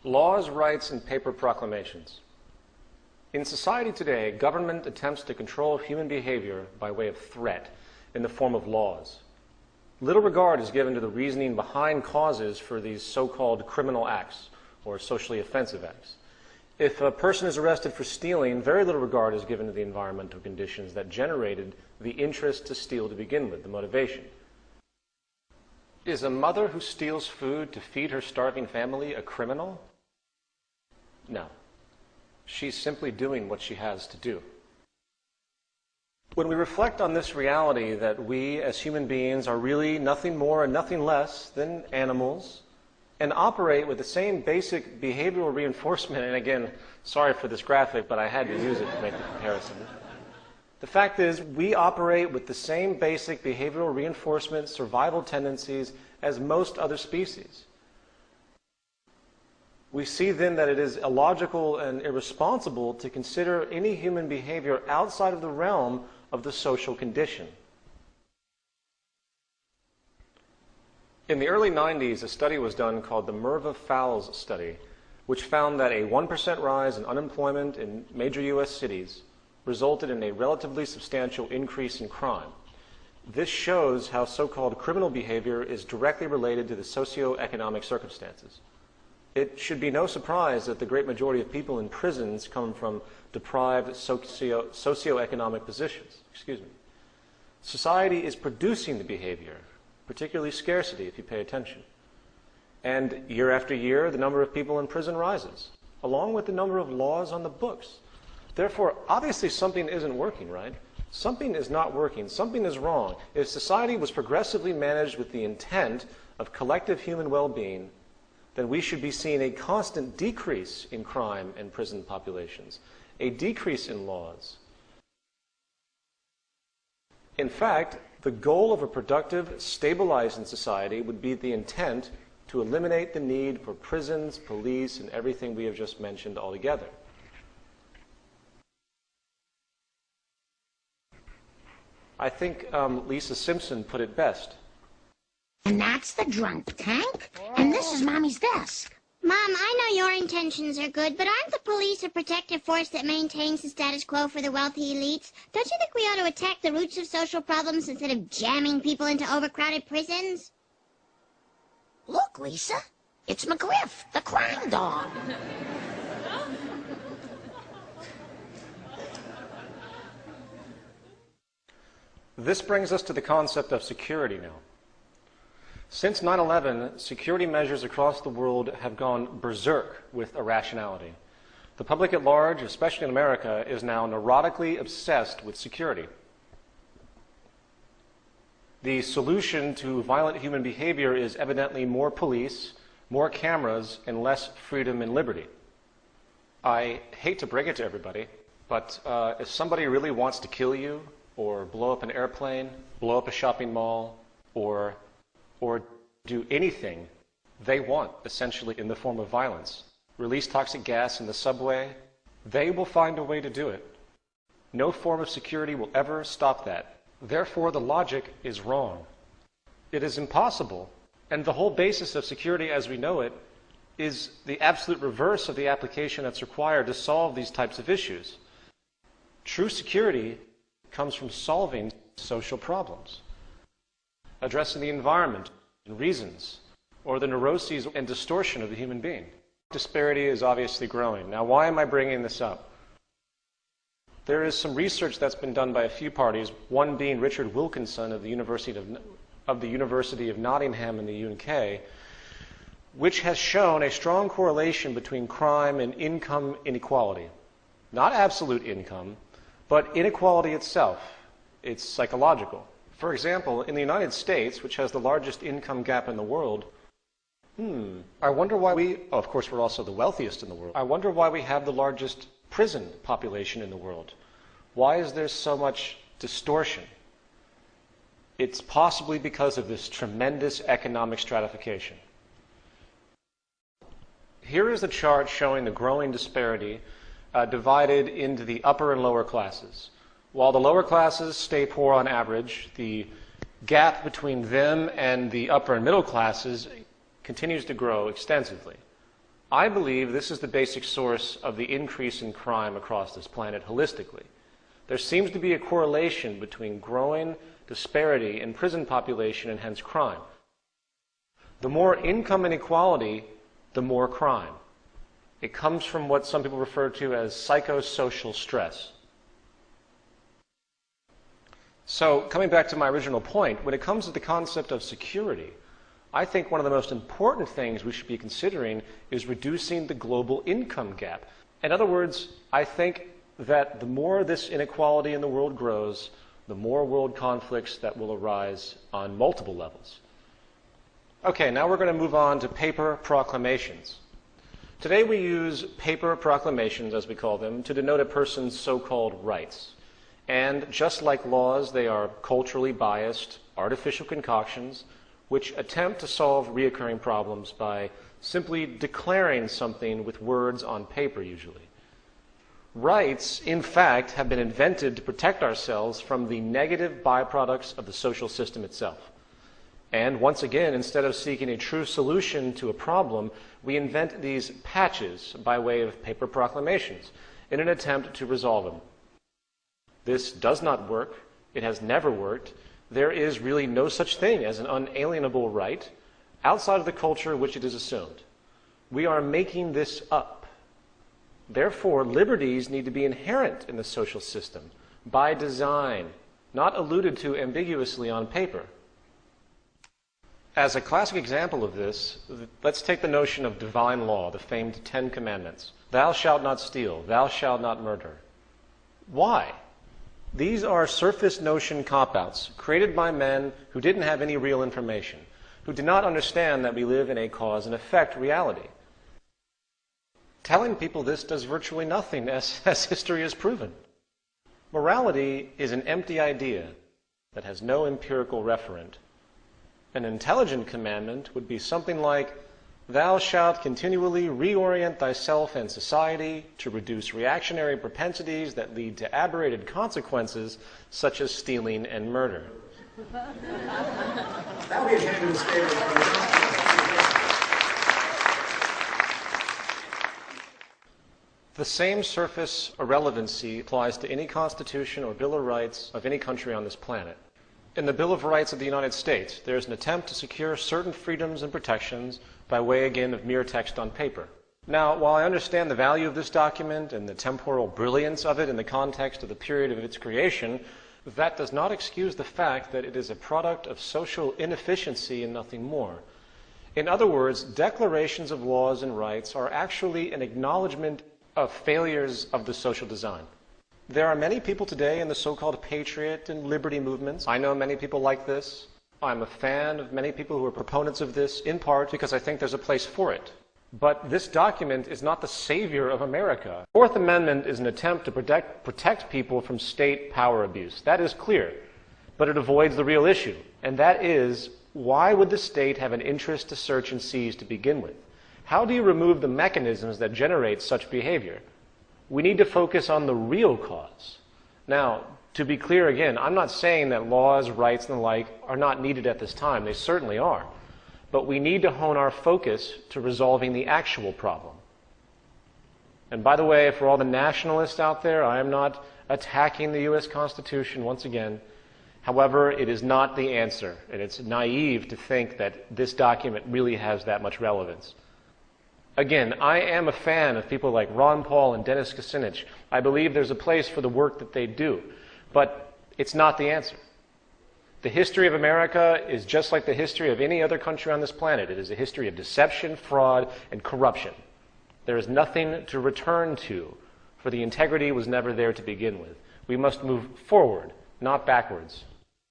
Laws, rights, and paper proclamations. In society today, government attempts to control human behavior by way of threat in the form of laws. Little regard is given to the reasoning behind causes for these so-called criminal acts or socially offensive acts. If a person is arrested for stealing, very little regard is given to the environmental conditions that generated the interest to steal to begin with, the motivation. Is a mother who steals food to feed her starving family a criminal? No. She's simply doing what she has to do. When we reflect on this reality that we as human beings are really nothing more and nothing less than animals and operate with the same basic behavioral reinforcement, and again, sorry for this graphic, but I had to use it to make the comparison. The fact is, we operate with the same basic behavioral reinforcement survival tendencies as most other species. We see then that it is illogical and irresponsible to consider any human behavior outside of the realm of the social condition. In the early 90s, a study was done called the Merva-Fowles study, which found that a 1% rise in unemployment in major U.S. cities resulted in a relatively substantial increase in crime. This shows how so-called criminal behavior is directly related to the socioeconomic circumstances. It should be no surprise that the great majority of people in prisons come from deprived socioeconomic positions. Society is producing the behavior, particularly scarcity if you pay attention. And year after year, the number of people in prison rises, along with the number of laws on the books. Therefore, obviously something isn't working, right? Something is not working. Something is wrong. If society was progressively managed with the intent of collective human well-being, then we should be seeing a constant decrease in crime and prison populations, a decrease in laws. In fact, the goal of a productive, stabilizing society would be the intent to eliminate the need for prisons, police, and everything we have just mentioned altogether. I think Lisa Simpson put it best. And that's the drunk tank, and this is Mommy's desk. Mom, I know your intentions are good, but aren't the police a protective force that maintains the status quo for the wealthy elites? Don't you think we ought to attack the roots of social problems instead of jamming people into overcrowded prisons? Look, Lisa, it's McGriff, the crime dog. This brings us to the concept of security now. Since 9/11, security measures across the world have gone berserk with irrationality. The public at large, especially in America, is now neurotically obsessed with security. The solution to violent human behavior is evidently more police, more cameras, and less freedom and liberty. I hate to break it to everybody, but if somebody really wants to kill you, or blow up an airplane, blow up a shopping mall, or do anything they want, essentially, in the form of violence, release toxic gas in the subway, they will find a way to do it. No form of security will ever stop that. Therefore, the logic is wrong. It is impossible, and the whole basis of security as we know it is the absolute reverse of the application that's required to solve these types of issues. True security comes from solving social problems, addressing the environment and reasons, or the neuroses and distortion of the human being. Disparity is obviously growing. Now, why am I bringing this up? There is some research that's been done by a few parties, one being Richard Wilkinson of the University of Nottingham in the UK, which has shown a strong correlation between crime and income inequality. Not absolute income, but inequality itself. It's psychological. For example, in the United States, which has the largest income gap in the world, I wonder why of course we're also the wealthiest in the world. I wonder why we have the largest prison population in the world. Why is there so much distortion? It's possibly because of this tremendous economic stratification. Here is a chart showing the growing disparity divided into the upper and lower classes. While the lower classes stay poor on average, the gap between them and the upper and middle classes continues to grow extensively. I believe this is the basic source of the increase in crime across this planet holistically. There seems to be a correlation between growing disparity in prison population and hence crime. The more income inequality, the more crime. It comes from what some people refer to as psychosocial stress. So, coming back to my original point, when it comes to the concept of security, I think one of the most important things we should be considering is reducing the global income gap. In other words, I think that the more this inequality in the world grows, the more world conflicts that will arise on multiple levels. Okay, now we're going to move on to paper proclamations. Today we use paper proclamations, as we call them, to denote a person's so-called rights. And just like laws, they are culturally biased, artificial concoctions, which attempt to solve reoccurring problems by simply declaring something with words on paper, usually. Rights, in fact, have been invented to protect ourselves from the negative byproducts of the social system itself. And once again, instead of seeking a true solution to a problem, we invent these patches by way of paper proclamations in an attempt to resolve them. This does not work. It has never worked. There is really no such thing as an unalienable right outside of the culture which it is assumed. We are making this up. Therefore, liberties need to be inherent in the social system by design, not alluded to ambiguously on paper. As a classic example of this, let's take the notion of divine law, the famed 10 Commandments. Thou shalt not steal, thou shalt not murder. Why? These are surface notion cop-outs created by men who didn't have any real information, who did not understand that we live in a cause and effect reality. Telling people this does virtually nothing, as history has proven. Morality is an empty idea that has no empirical referent. An intelligent commandment would be something like, thou shalt continually reorient thyself and society to reduce reactionary propensities that lead to aberrated consequences such as stealing and murder. That would be a gentleman's statement. The same surface irrelevancy applies to any constitution or Bill of Rights of any country on this planet. In the Bill of Rights of the United States, there is an attempt to secure certain freedoms and protections by way, again, of mere text on paper. Now, while I understand the value of this document and the temporal brilliance of it in the context of the period of its creation, that does not excuse the fact that it is a product of social inefficiency and nothing more. In other words, declarations of laws and rights are actually an acknowledgement of failures of the social design. There are many people today in the so-called patriot and liberty movements. I know many people like this. I'm a fan of many people who are proponents of this, in part because I think there's a place for it. But this document is not the savior of America. The Fourth Amendment is an attempt to protect people from state power abuse. That is clear. But it avoids the real issue. And that is, why would the state have an interest to search and seize to begin with? How do you remove the mechanisms that generate such behavior? We need to focus on the real cause. Now, to be clear again, I'm not saying that laws, rights, and the like are not needed at this time. They certainly are. But we need to hone our focus to resolving the actual problem. And by the way, for all the nationalists out there, I am not attacking the U.S. Constitution once again. However, it is not the answer. And it's naive to think that this document really has that much relevance. Again, I am a fan of people like Ron Paul and Dennis Kucinich. I believe there's a place for the work that they do. But it's not the answer. The history of America is just like the history of any other country on this planet. It is a history of deception, fraud, and corruption. There is nothing to return to, for the integrity was never there to begin with. We must move forward, not backwards.